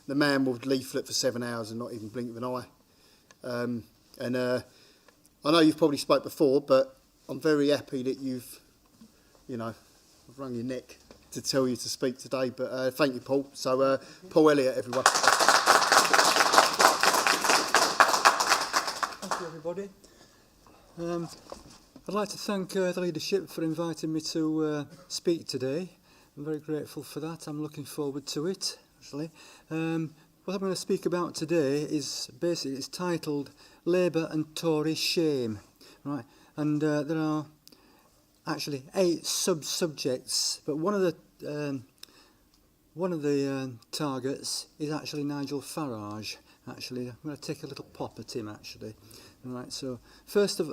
the man would leaflet for 7 hours and not even blink of an eye. I know you've probably spoke before, but I'm very happy that you've, I've wrung your neck to tell you to speak today. But thank you, Paul. So, Paul Elliot, everyone. Thank you, everybody. I'd like to thank the leadership for inviting me to speak today. I'm very grateful for that. I'm looking forward to it, actually. What I'm going to speak about today is basically, it's titled Labour and Tory Shame, right? And there are actually 8 sub-subjects, but one of the targets is actually Nigel Farage. Actually, I'm going to take a little pop at him, actually. Right. So first of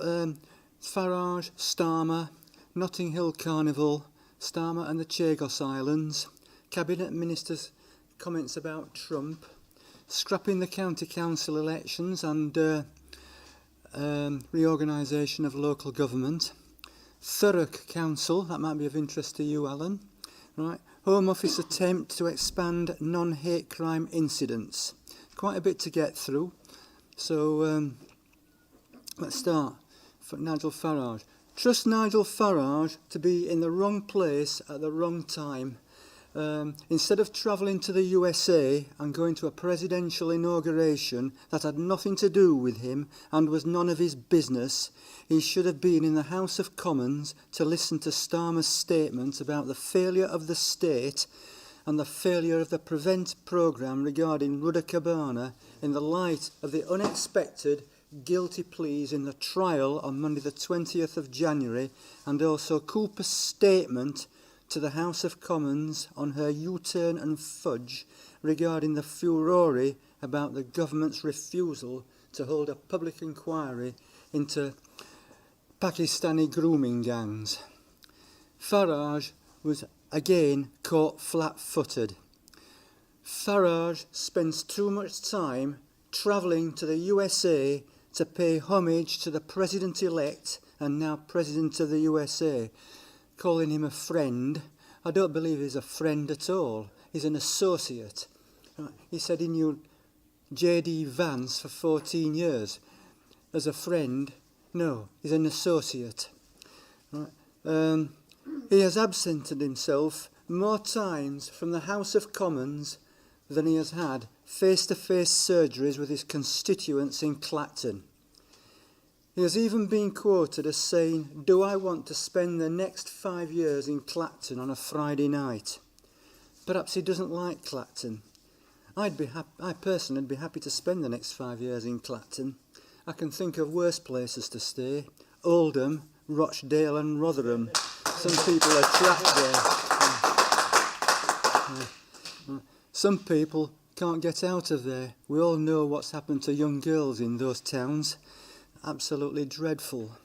Farage, Starmer, Notting Hill Carnival, Starmer and the Chagos Islands, Cabinet Minister's comments about Trump, scrapping the county council elections and reorganisation of local government, Thurrock Council, that might be of interest to you, Alan, right? Home Office attempt to expand non-hate crime incidents. Quite a bit to get through. So let's start. For Nigel Farage. Trust Nigel Farage to be in the wrong place at the wrong time. Instead of travelling to the USA and going to a presidential inauguration that had nothing to do with him and was none of his business, he should have been in the House of Commons to listen to Starmer's statement about the failure of the state and the failure of the Prevent programme regarding Rudder Cabana in the light of the unexpected guilty pleas in the trial on Monday the 20th of January, and also Cooper's statement to the House of Commons on her U-turn and fudge regarding the furore about the government's refusal to hold a public inquiry into Pakistani grooming gangs. Farage was again caught flat-footed. Farage spends too much time travelling to the USA to pay homage to the President-elect and now President of the USA, calling him a friend. I don't believe he's a friend at all. He's an associate. He said he knew J.D. Vance for 14 years. As a friend, no, he's an associate. Right. He has absented himself more times from the House of Commons than he has had face-to-face surgeries with his constituents in Clacton. He has even been quoted as saying, "Do I want to spend the next 5 years in Clacton on a Friday night?" Perhaps he doesn't like Clacton. I personally would be happy to spend the next 5 years in Clacton. I can think of worse places to stay: Oldham, Rochdale and Rotherham. Some people are trapped there. Some people can't get out of there. We all know what's happened to young girls in those towns. Absolutely dreadful.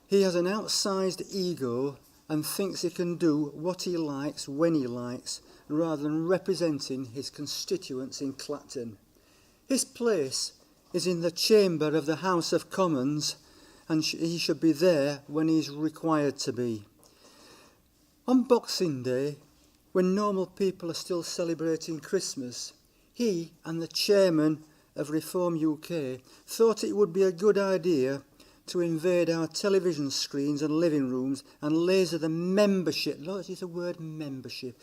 He has an outsized ego and thinks he can do what he likes when he likes, rather than representing his constituents in Clacton. His place is in the chamber of the House of Commons, and he should be there when he's required to be. On Boxing Day, when normal people are still celebrating Christmas, he and the chairman of Reform UK thought it would be a good idea to invade our television screens and living rooms and laser the membership, let's use the word membership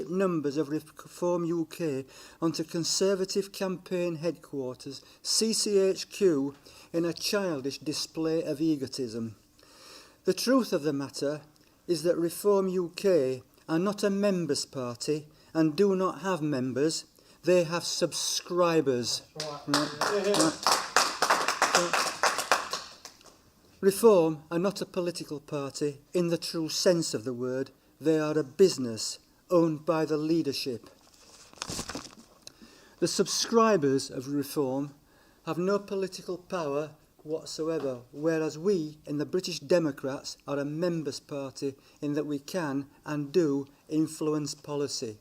numbers of Reform UK onto Conservative Campaign Headquarters, CCHQ, in a childish display of egotism. The truth of the matter is that Reform UK are not a members' party and do not have members. They have subscribers. Right. Reform are not a political party in the true sense of the word. They are a business owned by the leadership. The subscribers of Reform have no political power whatsoever, whereas we in the British Democrats are a members' party in that we can and do influence policy.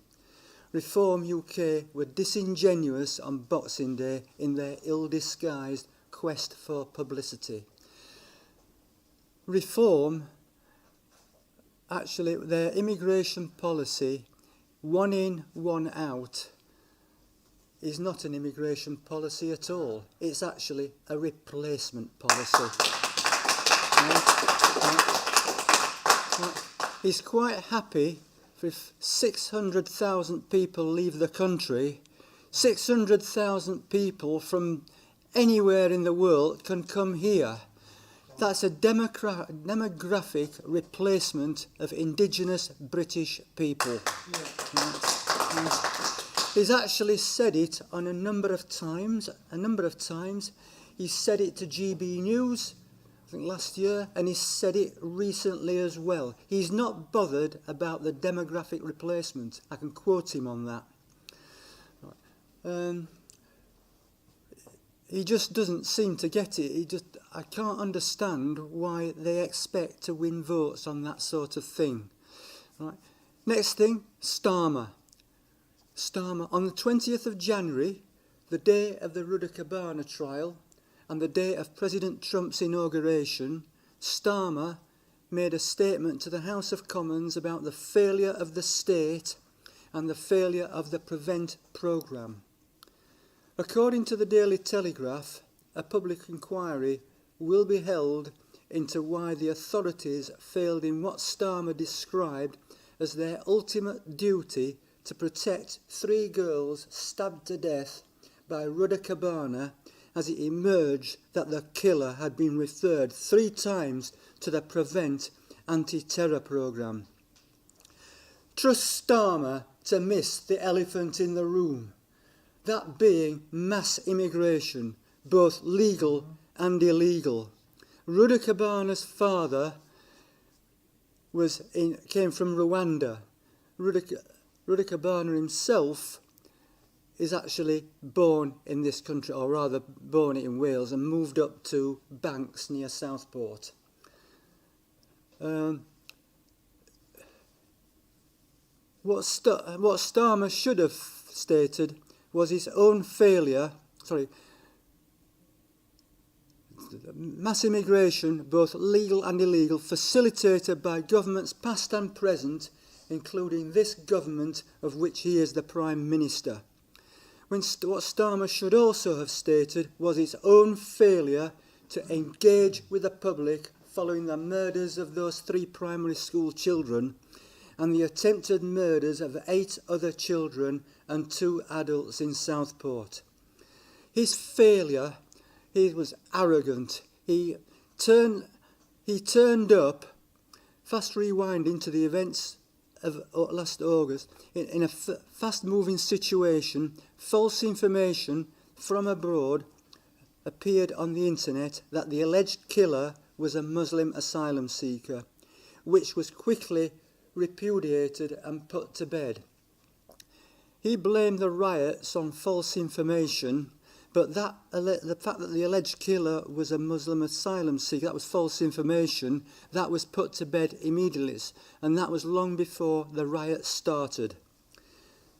Reform UK were disingenuous on Boxing Day in their ill-disguised quest for publicity. Reform, actually, their immigration policy, one in, one out, is not an immigration policy at all. It's actually a replacement policy. He's quite happy if 600,000 people leave the country. 600,000 people from anywhere in the world can come here. That's a demographic replacement of indigenous British people. He's actually said it on a number of times. He said it to GB News, I think last year, and he said it recently as well. He's not bothered about the demographic replacement. I can quote him on that. He just doesn't seem to get it. I can't understand why they expect to win votes on that sort of thing. Right. Next thing, Starmer. On the 20th of January, the day of the Rudder trial and the day of President Trump's inauguration, Starmer made a statement to the House of Commons about the failure of the state and the failure of the Prevent programme. According to the Daily Telegraph, a public inquiry will be held into why the authorities failed in what Starmer described as their ultimate duty to protect 3 girls stabbed to death by Rudder Cabana, as it emerged that the killer had been referred 3 times to the Prevent anti-terror programme. Trust Starmer to miss the elephant in the room, that being mass immigration, both legal and illegal. Rudder Cabana's father came from Rwanda. Rudder Cabana himself is actually born in this country, or rather born in Wales, and moved up to Banks near Southport. What Starmer should have stated was his own failure. Mass immigration, both legal and illegal, facilitated by governments past and present, including this government of which he is the Prime Minister. What Starmer should also have stated was his own failure to engage with the public following the murders of those 3 primary school children and the attempted murders of 8 other children and 2 adults in Southport. His failure, he was arrogant. He turned up, fast rewinding to the events of last August, in a fast-moving situation. False information from abroad appeared on the internet that the alleged killer was a Muslim asylum seeker, which was quickly repudiated and put to bed. He blamed the riots on false information, but the fact that the alleged killer was a Muslim asylum seeker, that was false information, that was put to bed immediately, and that was long before the riots started.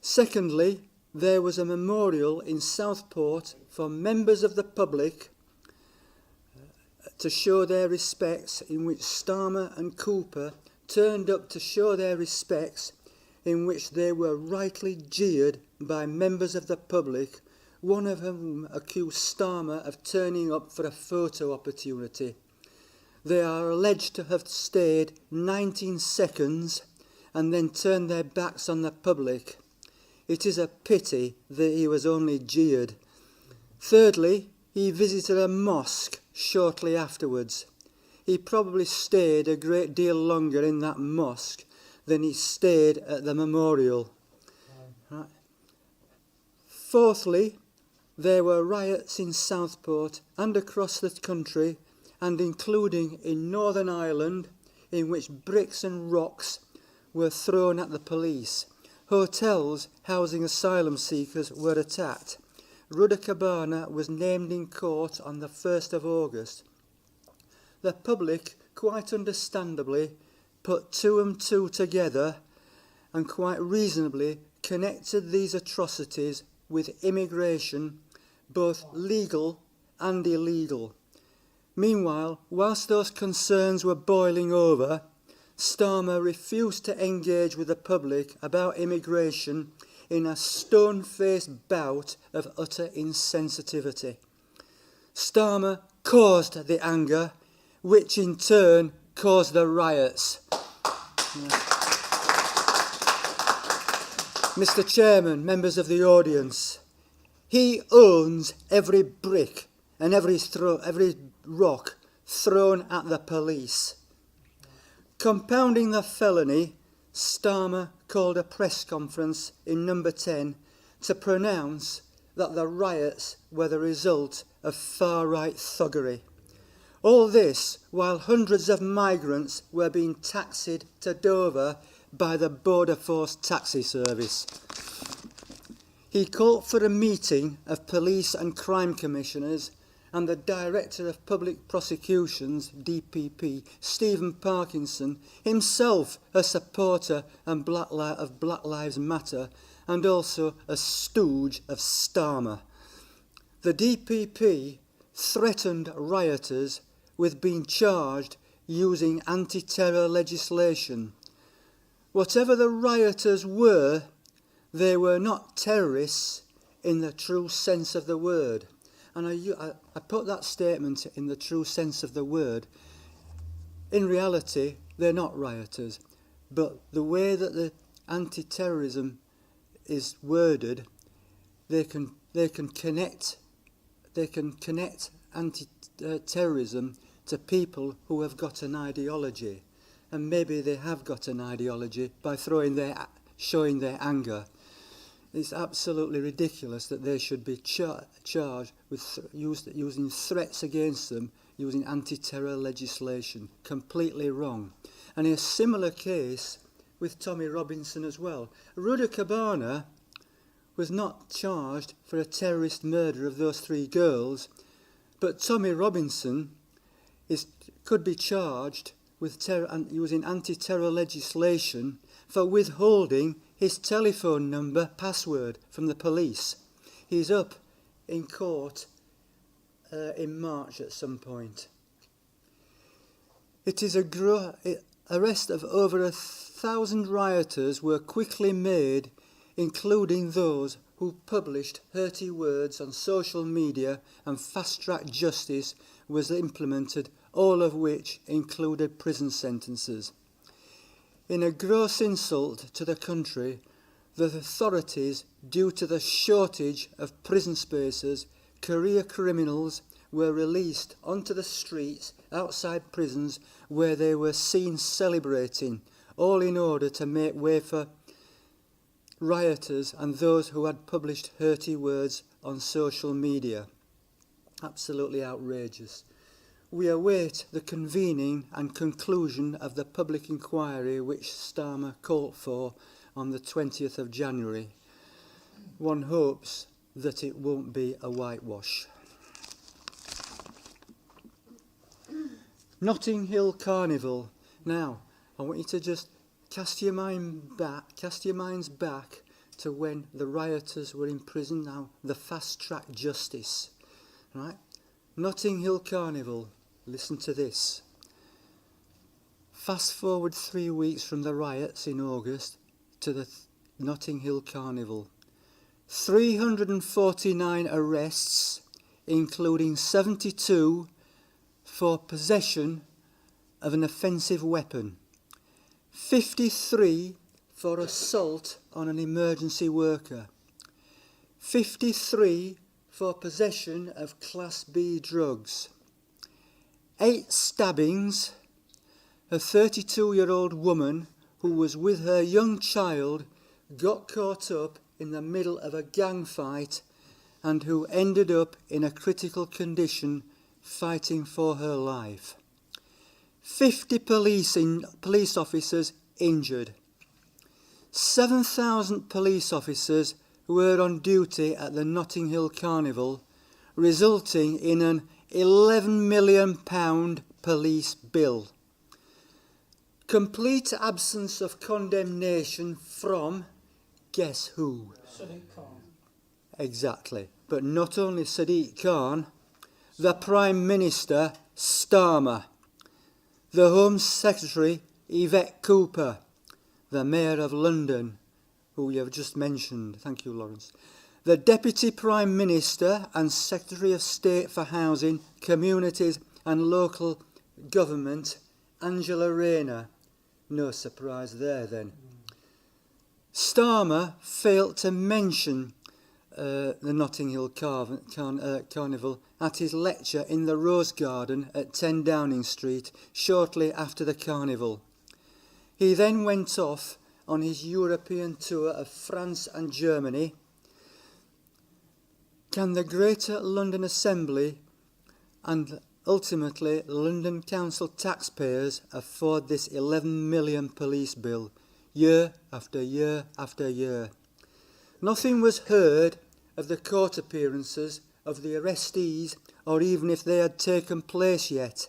Secondly, there was a memorial in Southport for members of the public to show their respects, in which Starmer and Cooper turned up to show their respects, in which they were rightly jeered by members of the public, one of whom accused Starmer of turning up for a photo opportunity. They are alleged to have stayed 19 seconds and then turned their backs on the public. It is a pity that he was only jeered. Thirdly, he visited a mosque shortly afterwards. He probably stayed a great deal longer in that mosque than he stayed at the memorial. Right. Fourthly, there were riots in Southport and across the country, and including in Northern Ireland, in which bricks and rocks were thrown at the police. Hotels housing asylum seekers were attacked. Rudder Cabana was named in court on the 1st of August. The public, quite understandably, put 2 and 2 together and quite reasonably connected these atrocities with immigration, both legal and illegal. Meanwhile, whilst those concerns were boiling over, Starmer refused to engage with the public about immigration in a stone-faced bout of utter insensitivity. Starmer caused the anger, which in turn caused the riots. Mr. Chairman, members of the audience, he owns every brick and every rock thrown at the police. Compounding the felony, Starmer called a press conference in number 10 to pronounce that the riots were the result of far-right thuggery. All this while hundreds of migrants were being taxied to Dover by the Border Force taxi service. He called for a meeting of police and crime commissioners, and the Director of Public Prosecutions, DPP, Stephen Parkinson, himself a supporter of Black Lives Matter and also a stooge of Starmer. The DPP threatened rioters with being charged using anti-terror legislation. Whatever the rioters were, they were not terrorists in the true sense of the word. And I put that statement in the true sense of the word. In reality, they're not rioters. But the way that the anti-terrorism is worded, they can connect anti-terrorism to people who have got an ideology. And maybe they have got an ideology by showing their anger. It's absolutely ridiculous that they should be charged with using threats against them, using anti-terror legislation. Completely wrong. And in a similar case with Tommy Robinson as well. Rudy Cabana was not charged for a terrorist murder of those 3 girls, but Tommy Robinson could be charged with using anti-terror legislation for withholding his telephone number password from the police. He's up in court in March at some point. It is arrest of over 1,000 rioters were quickly made, including those who published hurty words on social media, and fast-track justice was implemented, all of which included prison sentences. In a gross insult to the country, the authorities, due to the shortage of prison spaces, career criminals were released onto the streets outside prisons where they were seen celebrating, all in order to make way for rioters and those who had published hurty words on social media. Absolutely outrageous. We await the convening and conclusion of the public inquiry which Starmer called for on the 20th of January. One hopes that it won't be a whitewash. Notting Hill Carnival. Now, I want you to just cast your minds back to when the rioters were in prison. Now, the fast-track justice. Right? Notting Hill Carnival. Listen to this. Fast forward 3 weeks from the riots in August to the Notting Hill Carnival. 349 arrests, including 72 for possession of an offensive weapon, 53 for assault on an emergency worker, 53 for possession of Class B drugs, 8 stabbings. A 32-year-old woman who was with her young child got caught up in the middle of a gang fight and who ended up in a critical condition fighting for her life. 50 police officers injured. 7,000 police officers were on duty at the Notting Hill Carnival, resulting in an £11 million police bill. Complete absence of condemnation from, guess who? Sadiq Khan. Exactly. But not only Sadiq Khan, the Prime Minister, Starmer, the Home Secretary, Yvette Cooper, the Mayor of London, who you have just mentioned. Thank you, Lawrence. The Deputy Prime Minister and Secretary of State for Housing, Communities and Local Government, Angela Rayner. No surprise there then. Starmer failed to mention the Notting Hill Carnival at his lecture in the Rose Garden at 10 Downing Street shortly after the Carnival. He then went off on his European tour of France and Germany. Can the Greater London Assembly and ultimately London Council taxpayers afford this 11 million police bill, year after year after year? Nothing was heard of the court appearances of the arrestees or even if they had taken place yet.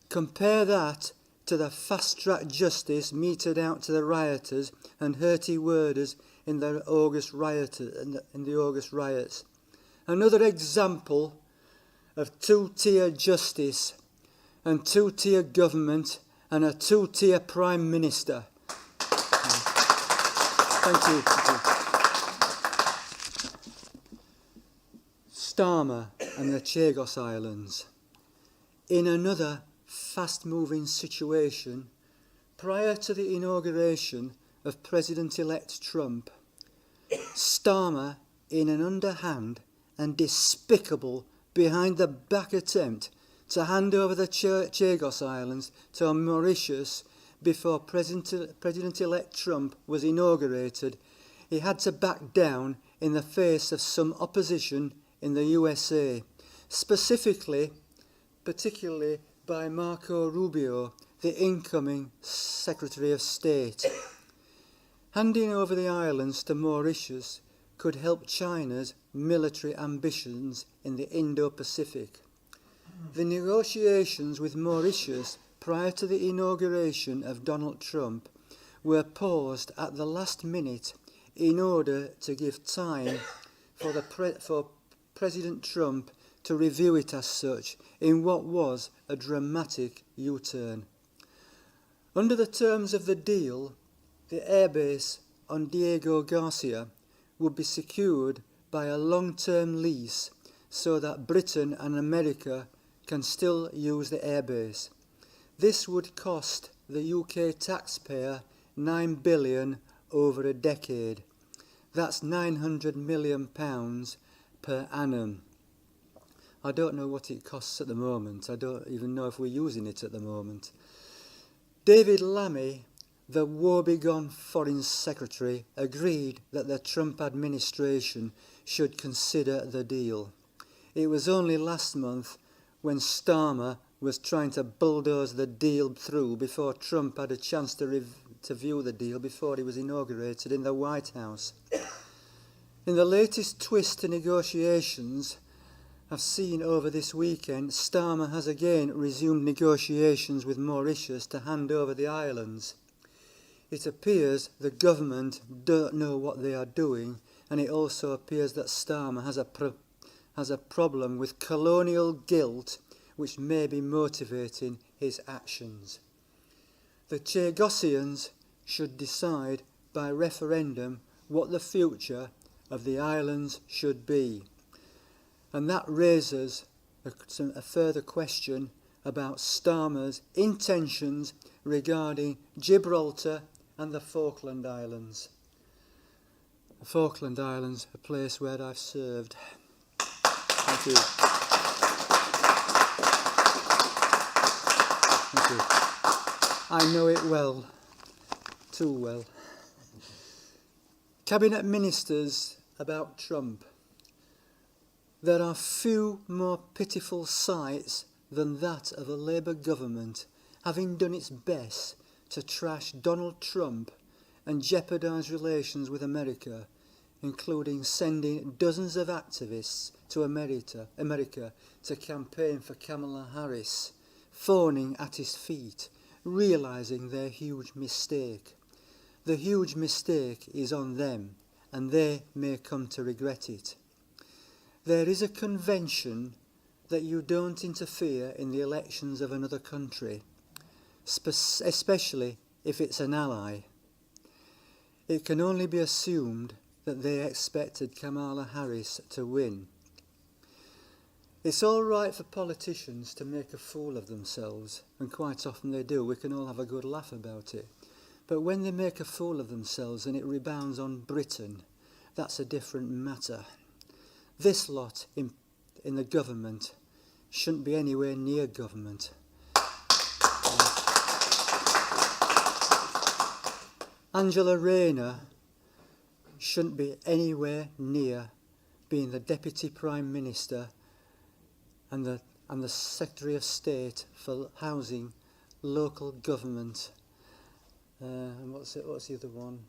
Compare that to the fast-track justice meted out to the rioters and hurty worders in the August riots. Another example of two-tier justice and two-tier government and a two-tier Prime Minister. Thank you. Starmer and the Chagos Islands. In another fast-moving situation, prior to the inauguration of President-elect Trump, Starmer, in an underhand and despicable behind-the-back attempt to hand over the Chagos Islands to Mauritius before President-elect Trump was inaugurated, he had to back down in the face of some opposition in the USA, particularly by Marco Rubio, the incoming Secretary of State. Handing over the islands to Mauritius could help China's military ambitions in the Indo-Pacific. The negotiations with Mauritius prior to the inauguration of Donald Trump were paused at the last minute in order to give time for President Trump to review it as such in what was a dramatic U-turn. Under the terms of the deal, the airbase on Diego Garcia would be secured by a long-term lease so that Britain and America can still use the airbase. This would cost the UK taxpayer £9 billion over a decade. That's £900 million per annum. I don't know what it costs at the moment. I don't even know if we're using it at the moment. David Lammy, the woebegone Foreign Secretary, agreed that the Trump administration should consider the deal. It was only last month when Starmer was trying to bulldoze the deal through before Trump had a chance to view the deal before he was inaugurated in the White House. In the latest twist to negotiations I've seen over this weekend, Starmer has again resumed negotiations with Mauritius to hand over the islands. It appears the government don't know what they are doing, and it also appears that Starmer has a problem with colonial guilt which may be motivating his actions. The Chagosians should decide by referendum what the future of the islands should be. And that raises a further question about Starmer's intentions regarding Gibraltar and the Falkland Islands. The Falkland Islands, a place where I've served. Thank you. Thank you. I know it well, too well. Cabinet ministers about Trump. There are few more pitiful sights than that of a Labour government having done its best to trash Donald Trump and jeopardise relations with America, including sending dozens of activists to America to campaign for Kamala Harris, fawning at his feet, realising their huge mistake. The huge mistake is on them, and they may come to regret it. There is a convention that you don't interfere in the elections of another country, especially if it's an ally. it can only be assumed that they expected Kamala Harris to win. It's all right for politicians to make a fool of themselves, and quite often they do. We can all have a good laugh about it. But when they make a fool of themselves and it rebounds on Britain, that's a different matter. This lot in the government shouldn't be anywhere near government. Angela Rayner shouldn't be anywhere near being the Deputy Prime Minister and the Secretary of State for Housing, Local Government, and what's the other one?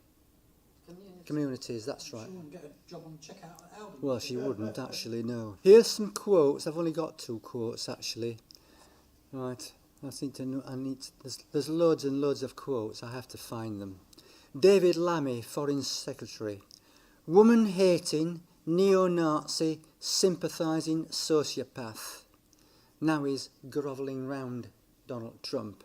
Communities, that's right. She wouldn't get a job on checkout at Aldi. Well, she wouldn't actually, no. Here's some quotes. I've only got 2 quotes actually. Right, I think there's loads and loads of quotes. I have to find them. David Lammy, Foreign Secretary. Woman-hating, neo-Nazi, sympathising sociopath. Now he's grovelling round Donald Trump.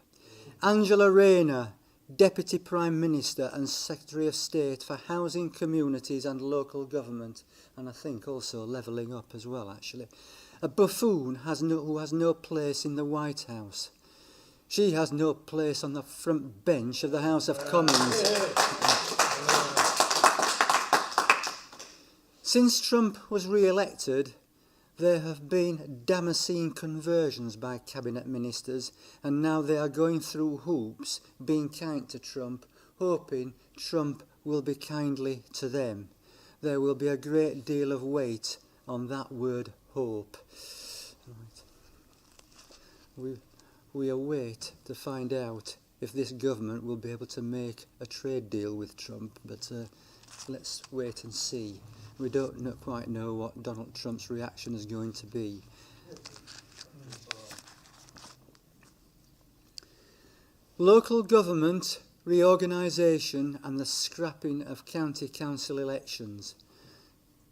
Angela Rayner, Deputy Prime Minister and Secretary of State for Housing, Communities and Local Government, and I think also levelling up as well, actually. A buffoon who has no place in the White House. She has no place on the front bench of the House of Commons. Since Trump was re-elected, there have been Damascene conversions by cabinet ministers, and now they are going through hoops, being kind to Trump, hoping Trump will be kindly to them. There will be a great deal of weight on that word hope. Right. We await to find out if this government will be able to make a trade deal with Trump, but let's wait and see. We don't quite know what Donald Trump's reaction is going to be. Local government reorganisation and the scrapping of county council elections.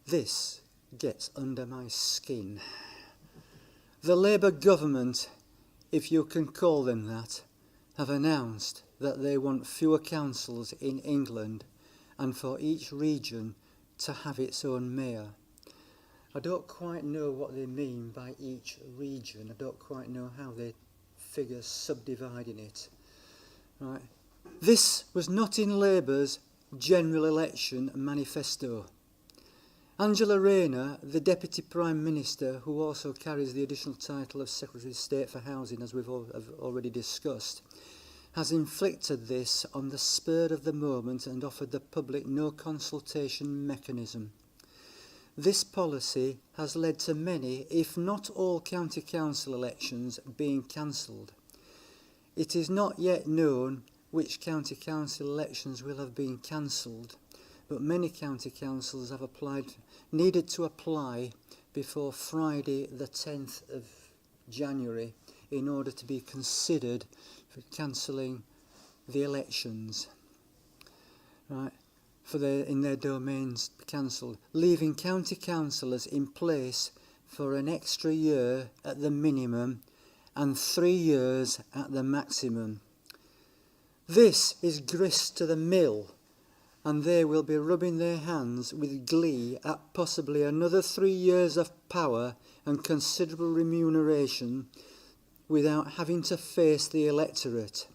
This gets under my skin. The Labour government, if you can call them that, have announced that they want fewer councils in England and for each region to have its own mayor. I don't quite know what they mean by each region. I don't quite know how they figure subdividing it. Right. This was not in Labour's general election manifesto. Angela Rayner, the Deputy Prime Minister, who also carries the additional title of Secretary of State for Housing, as we've already discussed, has inflicted this on the spur of the moment and offered the public no consultation mechanism. This policy has led to many, if not all, county council elections being cancelled. It is not yet known which county council elections will have been cancelled, but many county councils have needed to apply before Friday the 10th of January in order to be considered for cancelling the elections, right? In their domains cancelled, leaving county councillors in place for an extra year at the minimum and 3 years at the maximum. This is grist to the mill, and they will be rubbing their hands with glee at possibly another 3 years of power and considerable remuneration without having to face the electorate.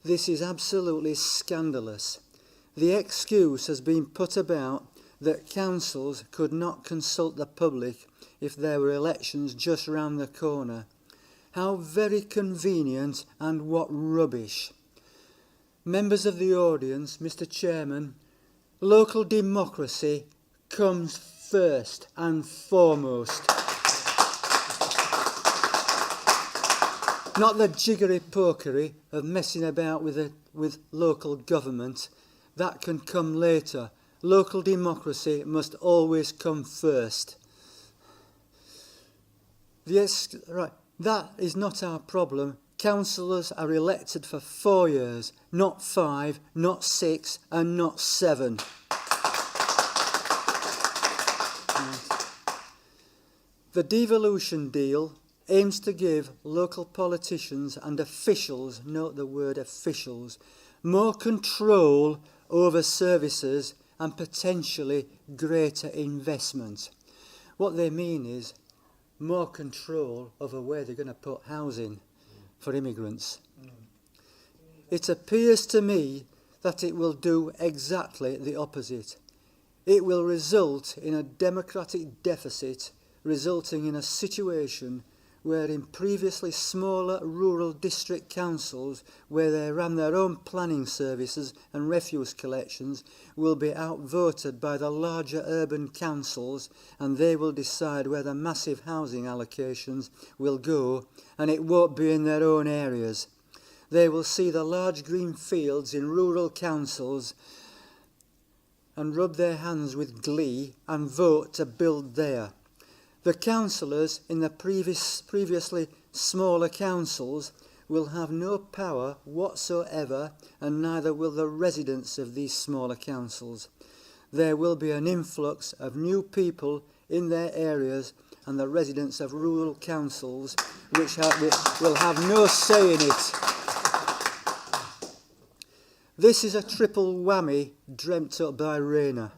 This is absolutely scandalous. The excuse has been put about that councils could not consult the public if there were elections just round the corner. How very convenient, and what rubbish. Members of the audience, Mr. Chairman, local democracy comes first and foremost. Not the jiggery-pokery of messing about with local government. That can come later. Local democracy must always come first. Right, that is not our problem. Councillors are elected for 4 years, not 5, not 6, and not 7. The devolution deal aims to give local politicians and officials, note the word officials, more control over services and potentially greater investment. What they mean is more control over where they're going to put housing for immigrants. It appears to me that it will do exactly the opposite. It will result in a democratic deficit, resulting in a situation where in previously smaller rural district councils, where they ran their own planning services and refuse collections, will be outvoted by the larger urban councils, and they will decide where the massive housing allocations will go, and it won't be in their own areas. They will see the large green fields in rural councils and rub their hands with glee and vote to build there. The councillors in the previously smaller councils will have no power whatsoever, and neither will the residents of these smaller councils. There will be an influx of new people in their areas, and the residents of rural councils which will have no say in it. This is a triple whammy dreamt up by Rayner.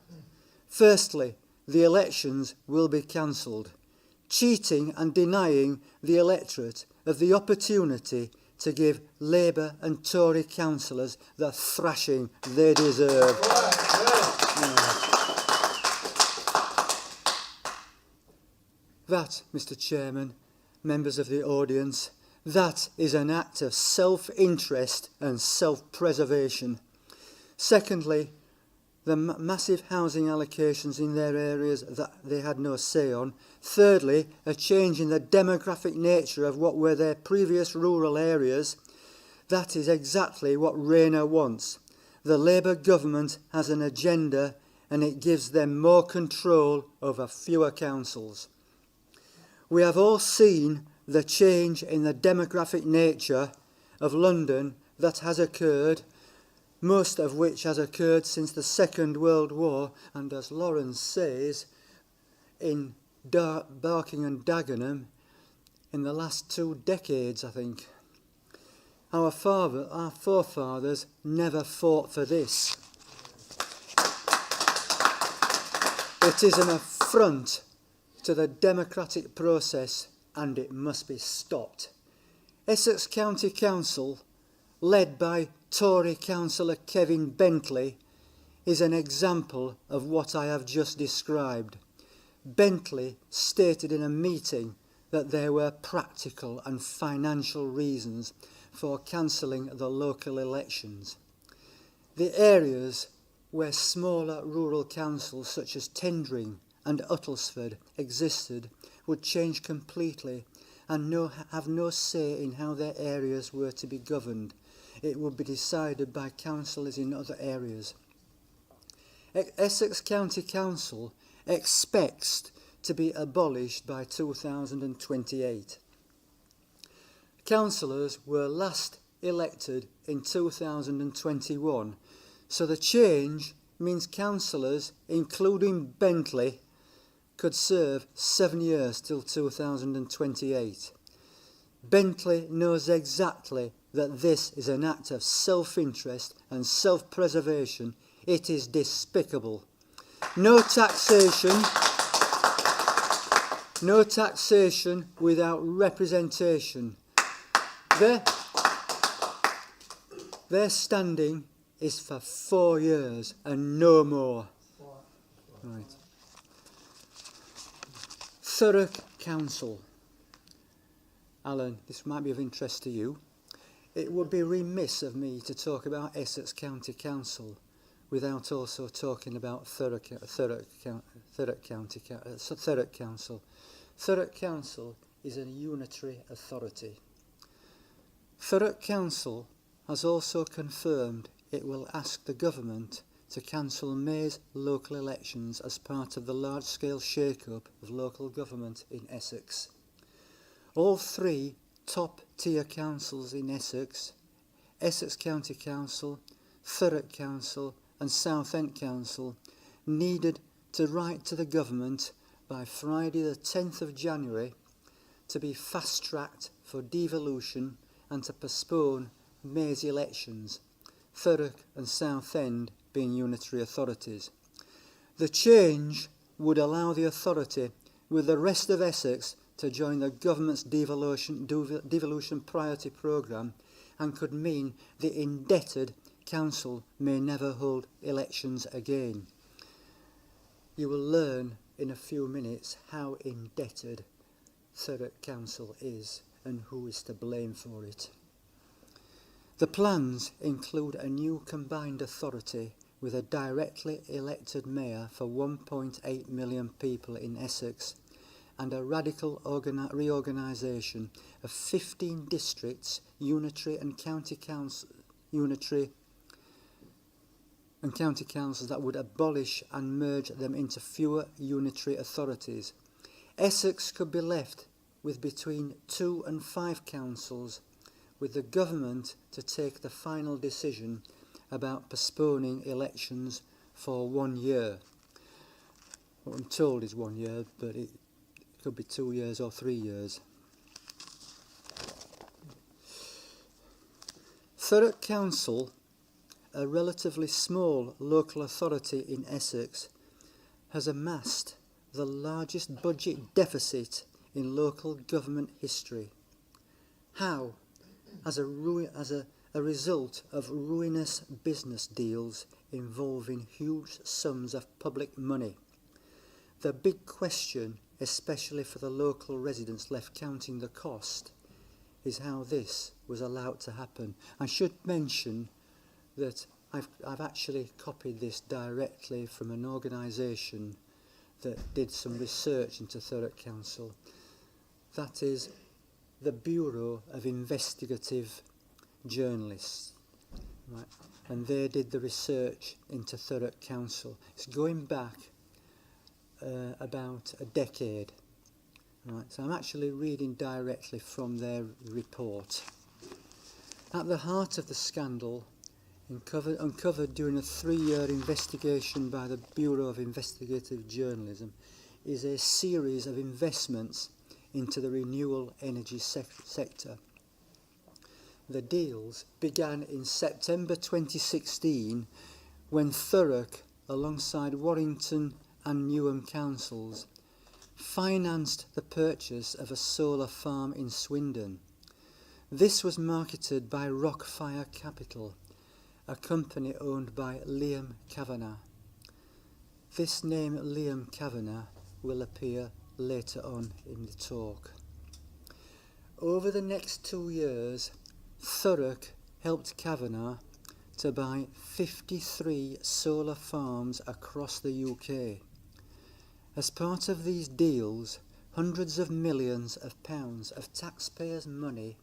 Firstly, the elections will be cancelled, cheating and denying the electorate of the opportunity to give Labour and Tory councillors the thrashing they deserve. That, Mr. Chairman, members of the audience, that is an act of self-interest and self-preservation. Secondly, the massive housing allocations in their areas that they had no say on. Thirdly, a change in the demographic nature of what were their previous rural areas. That is exactly what Rayner wants. The Labour government has an agenda, and it gives them more control over fewer councils. We have all seen the change in the demographic nature of London that has occurred, most of which has occurred since the Second World War, and as Lawrence says, in Barking and Dagenham in the last 2 decades, I think. Our forefathers never fought for this. It is an affront to the democratic process, and it must be stopped. Essex County Council, led by Tory councillor Kevin Bentley, is an example of what I have just described. Bentley stated in a meeting that there were practical and financial reasons for cancelling the local elections. The areas where smaller rural councils such as Tendring and Uttlesford existed would change completely and have no say in how their areas were to be governed. It would be decided by councillors in other areas. Essex County Council expects to be abolished by 2028. Councillors were last elected in 2021, so the change means councillors, including Bentley, could serve 7 years till 2028. Bentley knows exactly that this is an act of self-interest and self-preservation. It is despicable. No taxation without representation. Their standing is for 4 years and no more. Right. Thurrock Council. Alan, this might be of interest to you. It would be remiss of me to talk about Essex County Council without also talking about Thurrock Council. Thurrock Council is a unitary authority. Thurrock Council has also confirmed it will ask the government to cancel May's local elections as part of the large-scale shake-up of local government in Essex. All 3 top-tier councils in Essex, Essex County Council, Thurrock Council and Southend Council, needed to write to the government by Friday the 10th of January to be fast-tracked for devolution and to postpone May's elections, Thurrock and Southend being unitary authorities. The change would allow the authority, with the rest of Essex, to join the government's devolution priority programme, and could mean the indebted council may never hold elections again. You will learn in a few minutes how indebted Thurrock Council is and who is to blame for it. The plans include a new combined authority with a directly elected mayor for 1.8 million people in Essex, and a radical reorganisation of 15 districts, unitary and county councils that would abolish and merge them into fewer unitary authorities. Essex could be left with between 2 and 5 councils, with the government to take the final decision about postponing elections for 1 year. What I'm told is 1 year, but it could be 2 years or 3 years. Thurrock Council, a relatively small local authority in Essex, has amassed the largest budget deficit in local government history. How? As a result of ruinous business deals involving huge sums of public money. The big question, especially for the local residents left counting the cost, is how this was allowed to happen. I should mention that I've actually copied this directly from an organisation that did some research into Thurrock Council. That is the Bureau of Investigative Journalists, right? And they did the research into Thurrock Council. It's going back about a decade, right? So I'm actually reading directly from their report. At the heart of the scandal, uncovered during a 3-year investigation by the Bureau of Investigative Journalism, is a series of investments into the renewable energy sector. The deals began in September 2016 when Thurrock, alongside Warrington and Newham councils, financed the purchase of a solar farm in Swindon. This was marketed by Rockfire Capital, a company owned by Liam Kavanagh. This name, Liam Kavanagh, will appear later on in the talk. Over the next 2 years, Thurrock helped Kavanagh to buy 53 solar farms across the UK. As part of these deals, hundreds of millions of pounds of taxpayers' money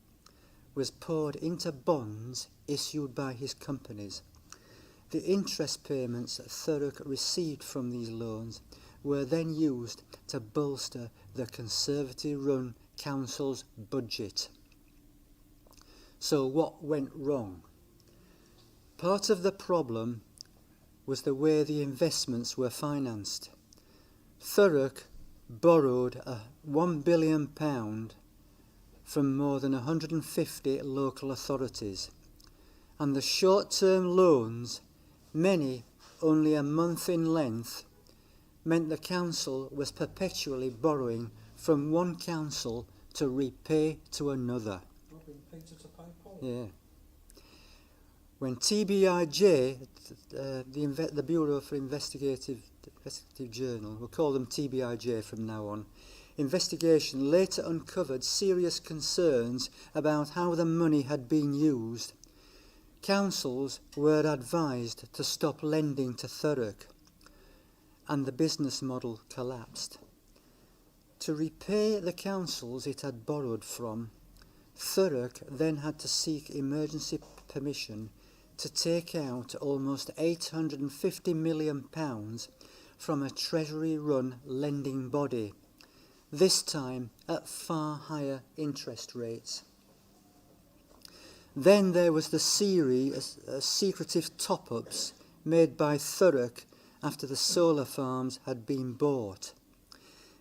was poured into bonds issued by his companies. The interest payments that Thurrock received from these loans were then used to bolster the Conservative-run council's budget. So what went wrong? Part of the problem was the way the investments were financed. Thurrock borrowed £1 billion from more than 150 local authorities, and the short-term loans, many only a month in length, meant the council was perpetually borrowing from one council to repay to another. Robbing Peter to pay Paul. Yeah. When TBIJ, the Bureau for Investigative Journal, we'll call them TBIJ from now on, investigation later uncovered serious concerns about how the money had been used, councils were advised to stop lending to Thurrock, and the business model collapsed. To repay the councils it had borrowed from, Thurrock then had to seek emergency permission to take out almost £850 million from a Treasury-run lending body, this time at far higher interest rates. Then there was the series of secretive top-ups made by Thurrock after the solar farms had been bought.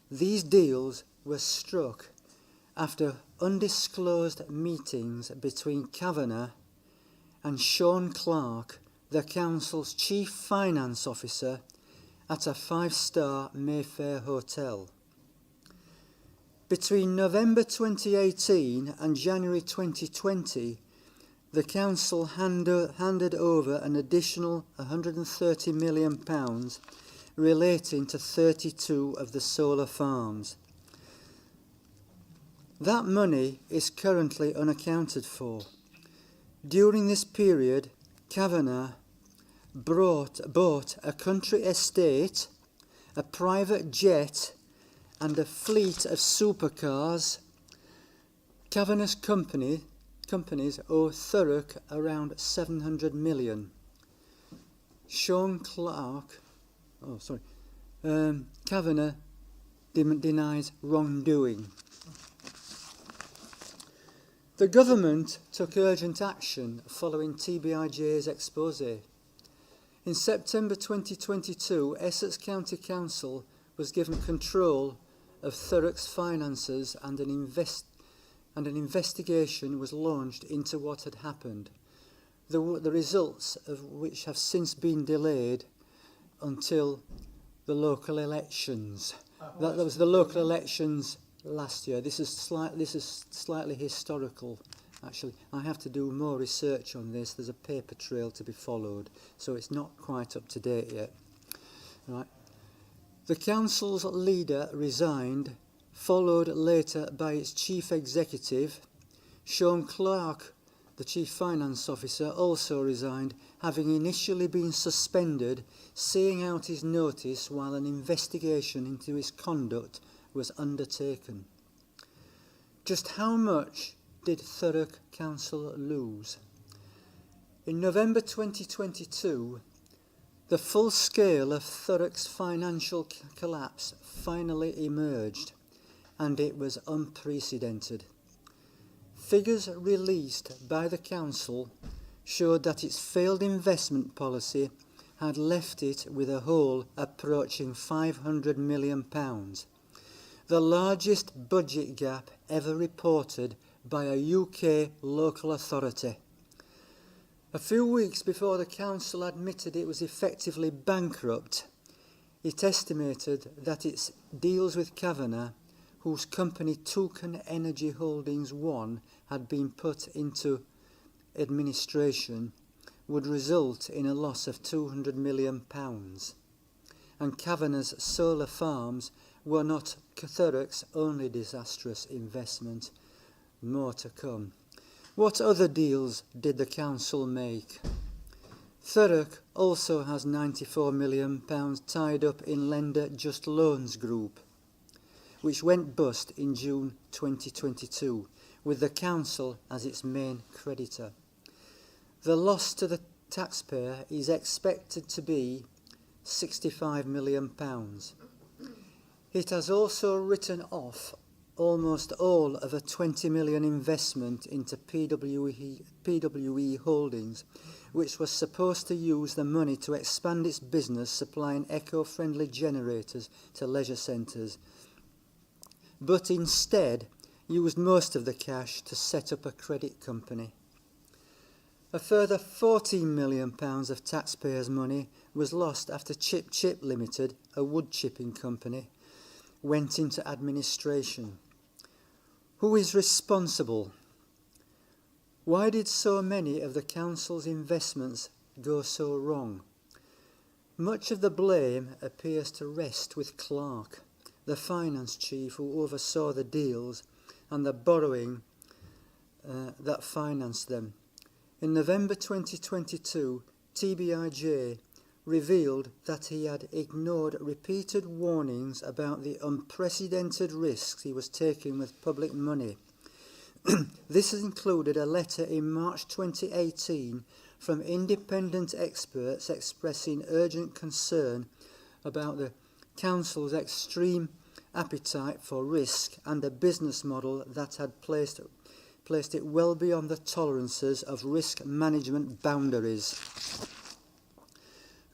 These deals were struck after undisclosed meetings between Kavanagh and Sean Clark, the council's chief finance officer at a 5-star Mayfair hotel. Between November 2018 and January 2020, the council handed over an additional £130 million relating to 32 of the solar farms. That money is currently unaccounted for. During this period, Kavanagh bought a country estate, a private jet and a fleet of supercars. Kavanagh's companies owe Thurrock around 700 million. Kavanagh denies wrongdoing. The government took urgent action following TBIJ's exposé. In September 2022, Essex County Council was given control of Thurrock's finances and an investigation was launched into what had happened, the results of which have since been delayed until the local elections. That was the local elections last year. This is slightly historical, actually. I have to do more research on this. There's a paper trail to be followed, so it's not quite up to date yet. Right. The council's leader resigned, followed later by its chief executive. Sean Clark, the chief finance officer, also resigned, having initially been suspended, seeing out his notice while an investigation into his conduct was undertaken. Just how much did Thurrock Council lose? In November 2022, the full scale of Thurrock's financial collapse finally emerged, and it was unprecedented. Figures released by the council showed that its failed investment policy had left it with a hole approaching £500 million, the largest budget gap ever reported by a UK local authority. A few weeks before the council admitted it was effectively bankrupt, it estimated that its deals with Kavanagh, whose company Toucan Energy Holdings 1 had been put into administration, would result in a loss of £200 million. And Kavanagh's solar farms were not Thurrock's only disastrous investment. More to come. What other deals did the council make? Thurrock also has £94 million tied up in lender Just Loans Group, which went bust in June 2022, with the council as its main creditor. The loss to the taxpayer is expected to be £65 million. It has also written off almost all of a £20 million investment into PWE Holdings, which was supposed to use the money to expand its business supplying eco-friendly generators to leisure centres, but instead used most of the cash to set up a credit company. A further £14 million of taxpayers' money was lost after Chip Chip Limited, a wood chipping company, went into administration. Who is responsible? Why did so many of the council's investments go so wrong? Much of the blame appears to rest with Clark, the finance chief who oversaw the deals and the borrowing that financed them. In November 2022, TBIJ revealed that he had ignored repeated warnings about the unprecedented risks he was taking with public money. This included a letter in March 2018 from independent experts expressing urgent concern about the council's extreme appetite for risk and a business model that had placed it well beyond the tolerances of risk management boundaries.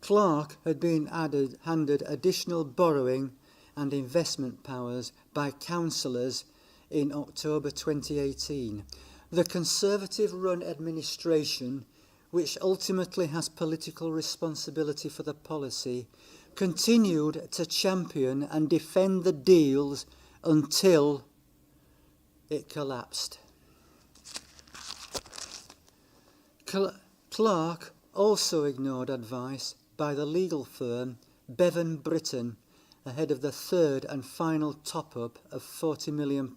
Clark had been handed additional borrowing and investment powers by councillors in October 2018. The Conservative-run administration, which ultimately has political responsibility for the policy, continued to champion and defend the deals until it collapsed. Clark also ignored advice by the legal firm Bevan Britton ahead of the third and final top-up of £40 million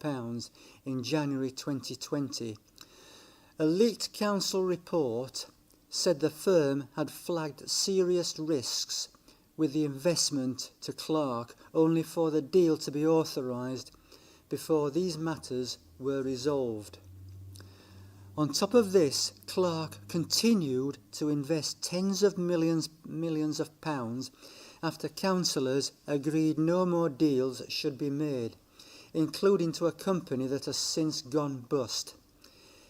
in January 2020. A leaked council report said the firm had flagged serious risks with the investment to Clark only for the deal to be authorised before these matters were resolved. On top of this, Clark continued to invest tens of millions of pounds after councillors agreed no more deals should be made, including to a company that has since gone bust.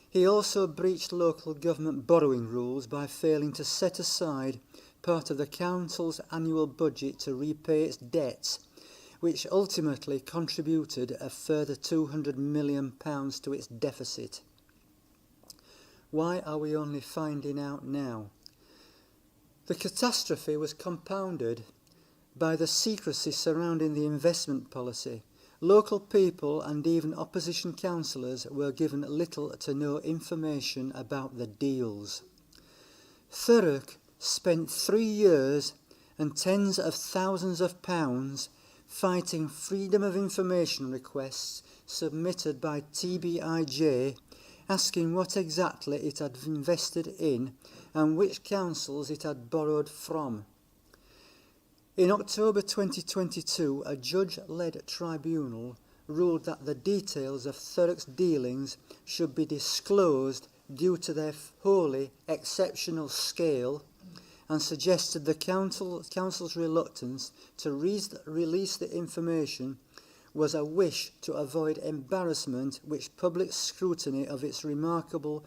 He also breached local government borrowing rules by failing to set aside part of the council's annual budget to repay its debts, which ultimately contributed a further £200 million to its deficit. Why are we only finding out now? The catastrophe was compounded by the secrecy surrounding the investment policy. Local people and even opposition councillors were given little to no information about the deals. Thurrock spent 3 years and tens of thousands of pounds fighting freedom of information requests submitted by TBIJ, asking what exactly it had invested in and which councils it had borrowed from. In October 2022, a judge-led tribunal ruled that the details of Thurrock's dealings should be disclosed due to their wholly exceptional scale, and suggested the council's reluctance to release the information was a wish to avoid embarrassment which public scrutiny of its remarkable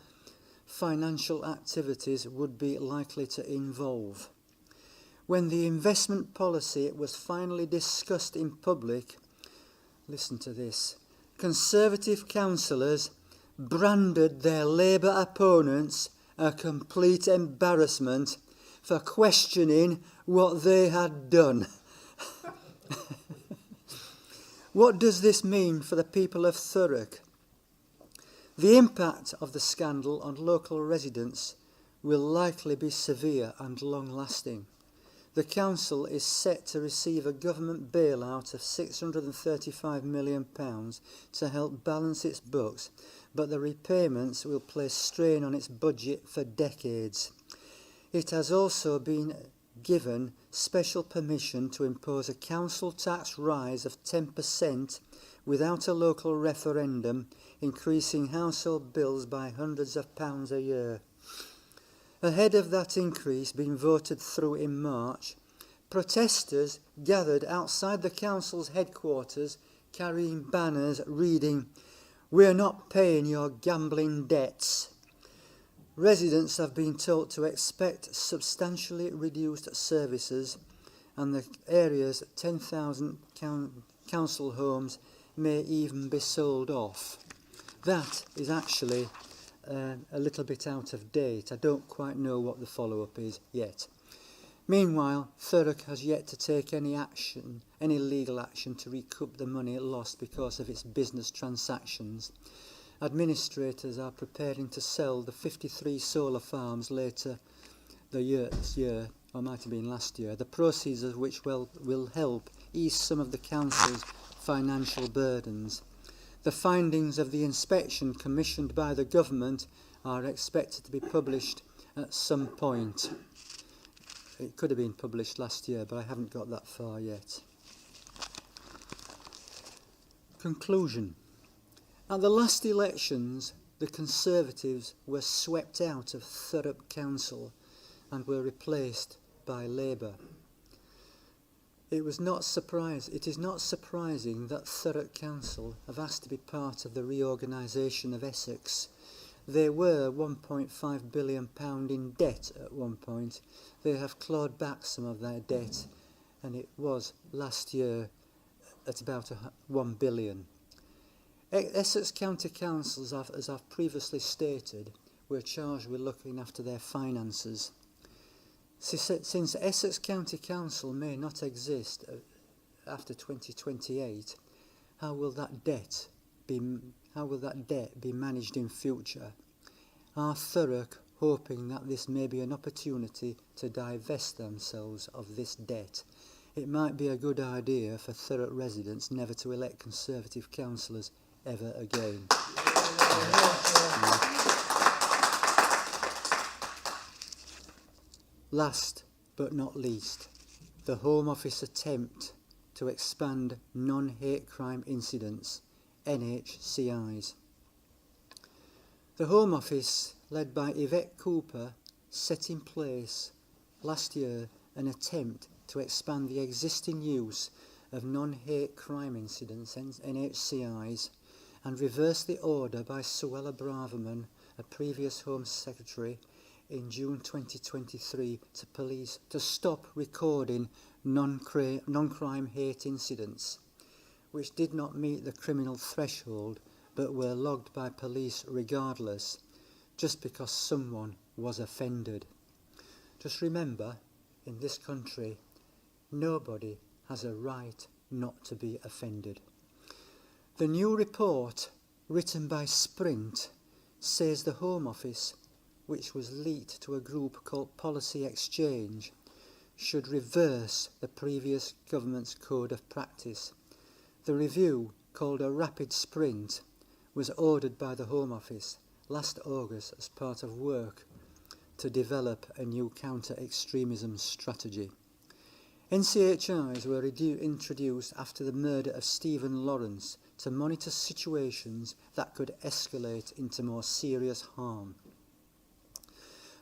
financial activities would be likely to involve. When the investment policy was finally discussed in public, listen to this, Conservative councillors branded their Labour opponents a complete embarrassment for questioning what they had done. What does this mean for the people of Thurrock? The impact of the scandal on local residents will likely be severe and long-lasting. The council is set to receive a government bailout of £635 million to help balance its books, but the repayments will place strain on its budget for decades. It has also been given special permission to impose a council tax rise of 10% without a local referendum, increasing household bills by hundreds of pounds a year. Ahead of that increase being voted through in March, protesters gathered outside the council's headquarters carrying banners reading, "We're not paying your gambling debts." Residents have been told to expect substantially reduced services, and the area's 10,000 council homes may even be sold off. That is actually a little bit out of date. I don't quite know what the follow-up is yet. Meanwhile, Thurrock has yet to take any legal action to recoup the money it lost because of its business transactions. Administrators are preparing to sell the 53 solar farms later this year, or might have been last year, the proceeds of which will help ease some of the council's financial burdens. The findings of the inspection commissioned by the government are expected to be published at some point. It could have been published last year, but I haven't got that far yet. Conclusion. At the last elections, the Conservatives were swept out of Thurrock Council and were replaced by Labour. It is not surprising that Thurrock Council have asked to be part of the reorganisation of Essex. They were £1.5 billion in debt at one point. They have clawed back some of their debt, and it was last year at about £1 billion. Essex County Councils, as I've previously stated, were charged with looking after their finances. Since Essex County Council may not exist after 2028, how will that debt be managed in future? Are Thurrock hoping that this may be an opportunity to divest themselves of this debt? It might be a good idea for Thurrock residents never to elect Conservative councillors ever again. Last but not least, the Home Office attempt to expand non-hate crime incidents, NHCIs. The Home Office, led by Yvette Cooper, set in place last year an attempt to expand the existing use of non-hate crime incidents, NHCIs, and reverse the order by Suella Braverman, a previous Home Secretary, in June 2023 to police to stop recording non-crime hate incidents, which did not meet the criminal threshold but were logged by police regardless, just because someone was offended. Just remember, in this country, nobody has a right not to be offended. The new report, written by Sprint, says the Home Office, which was leaked to a group called Policy Exchange, should reverse the previous government's code of practice. The review, called a rapid sprint, was ordered by the Home Office last August as part of work to develop a new counter-extremism strategy. NCHIs were introduced after the murder of Stephen Lawrence to monitor situations that could escalate into more serious harm.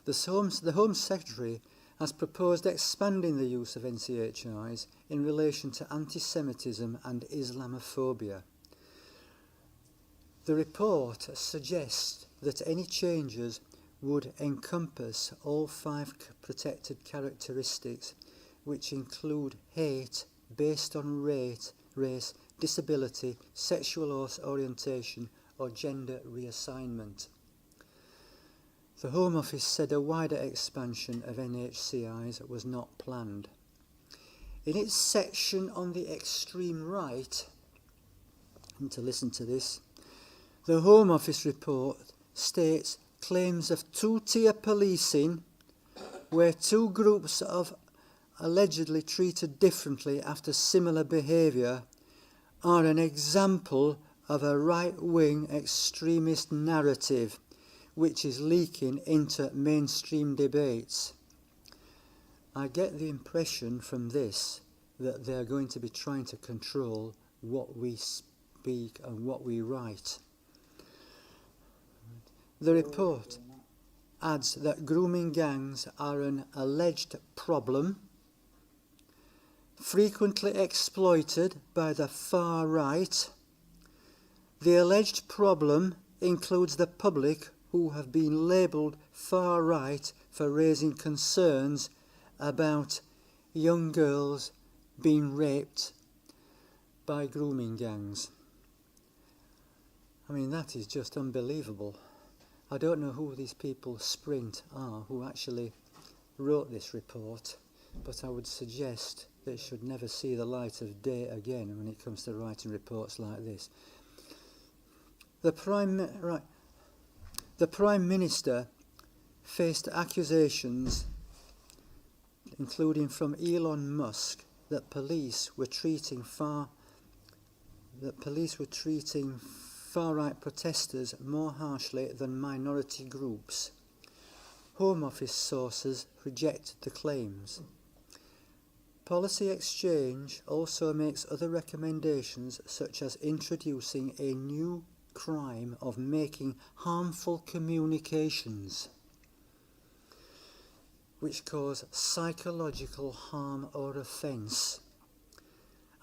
The Home Secretary has proposed expanding the use of NCHIs in relation to anti-Semitism and Islamophobia. The report suggests that any changes would encompass all 5 protected characteristics, which include hate based on race, disability, sexual orientation or gender reassignment. The Home Office said a wider expansion of NHCIs was not planned. In its section on the extreme right, and to listen to this, the Home Office report states claims of two-tier policing, where 2 groups of allegedly treated differently after similar behaviour, are an example of a right-wing extremist narrative which is leaking into mainstream debates. I get the impression from this that they are going to be trying to control what we speak and what we write. The report adds that grooming gangs are an alleged problem, frequently exploited by the far right. The alleged problem includes the public who have been labelled far right for raising concerns about young girls being raped by grooming gangs. I mean, that is just unbelievable. I don't know who these people Sprint are who actually wrote this report, but I would suggest they should never see the light of day again when it comes to writing reports like this. The Prime Minister faced accusations, including from Elon Musk, that police were treating far-right protesters more harshly than minority groups. Home Office sources rejected the claims. Policy Exchange also makes other recommendations, such as introducing a new crime of making harmful communications which cause psychological harm or offence,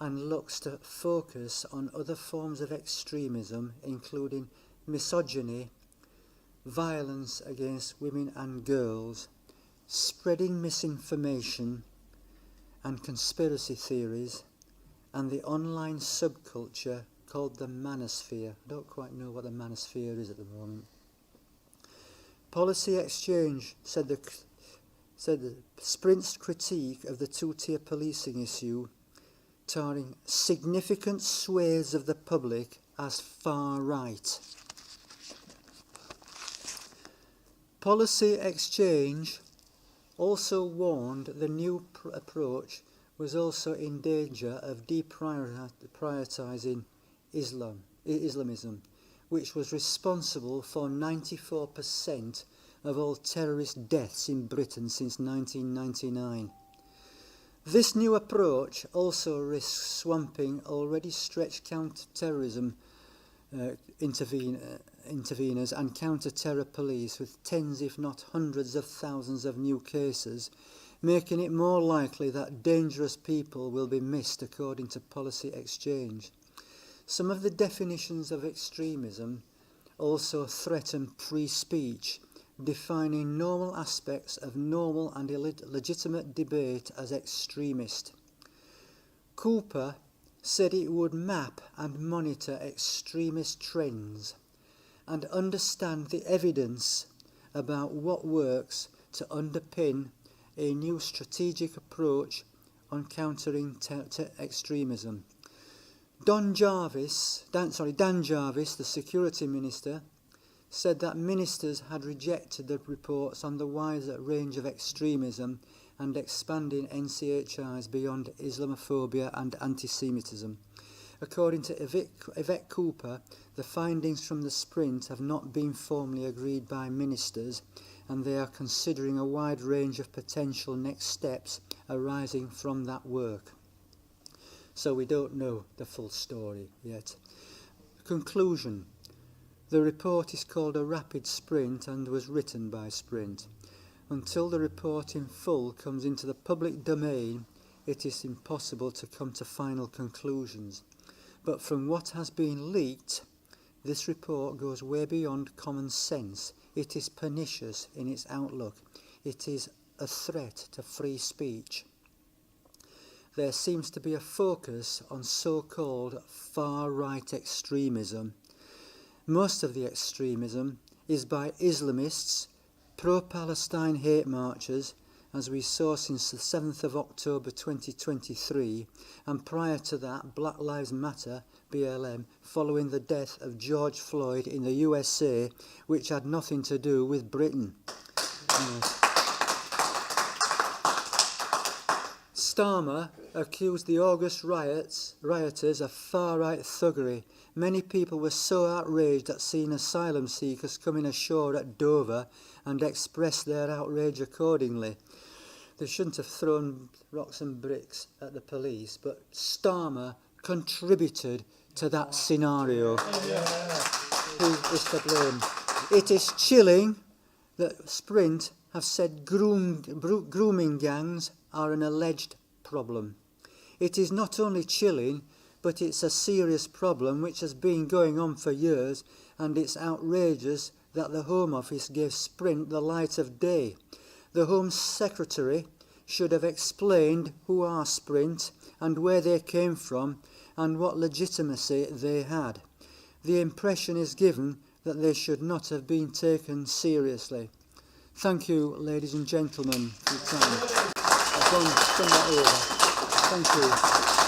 and looks to focus on other forms of extremism, including misogyny, violence against women and girls, spreading misinformation and conspiracy theories, and the online subculture called the manosphere. I don't quite know what the manosphere is at the moment. Policy Exchange said the Sprint's critique of the two-tier policing issue, tarring significant swathes of the public as far right. Policy Exchange also warned the new approach was also in danger of deprioritising Islamism, which was responsible for 94% of all terrorist deaths in Britain since 1999. This new approach also risks swamping already stretched counter-terrorism interveners and counter-terror police with tens if not hundreds of thousands of new cases, making it more likely that dangerous people will be missed according to Policy Exchange. Some of the definitions of extremism also threaten free speech, defining normal aspects of normal and legitimate debate as extremist. Cooper said it would map and monitor extremist trends and understand the evidence about what works to underpin a new strategic approach on countering extremism. Dan Jarvis, the Security Minister, said that ministers had rejected the reports on the wider range of extremism and expanding NCHIs beyond Islamophobia and anti-Semitism. According to Yvette Cooper, the findings from the Sprint have not been formally agreed by ministers, and they are considering a wide range of potential next steps arising from that work. So we don't know the full story yet. Conclusion. The report is called a rapid sprint and was written by Sprint. Until the report in full comes into the public domain, it is impossible to come to final conclusions. But from what has been leaked, this report goes way beyond common sense. It is pernicious in its outlook. It is a threat to free speech. There seems to be a focus on so-called far-right extremism. Most of the extremism is by Islamists, pro-Palestine hate marchers, as we saw since the 7th of October 2023, and prior to that, Black Lives Matter, BLM, following the death of George Floyd in the USA, which had nothing to do with Britain. Starmer accused the August rioters of far-right thuggery. Many people were so outraged at seeing asylum seekers coming ashore at Dover and expressed their outrage accordingly. They shouldn't have thrown rocks and bricks at the police, but Starmer contributed to that scenario. Who is to blame? It is chilling that Sprint have said grooming gangs are an alleged problem. It is not only chilling, but it's a serious problem which has been going on for years, and it's outrageous that the Home Office gave Sprint the light of day. The Home Secretary should have explained who are Sprint and where they came from and what legitimacy they had. The impression is given that they should not have been taken seriously. Thank you, ladies and gentlemen, for your time. I've gone somewhat over. Thank you.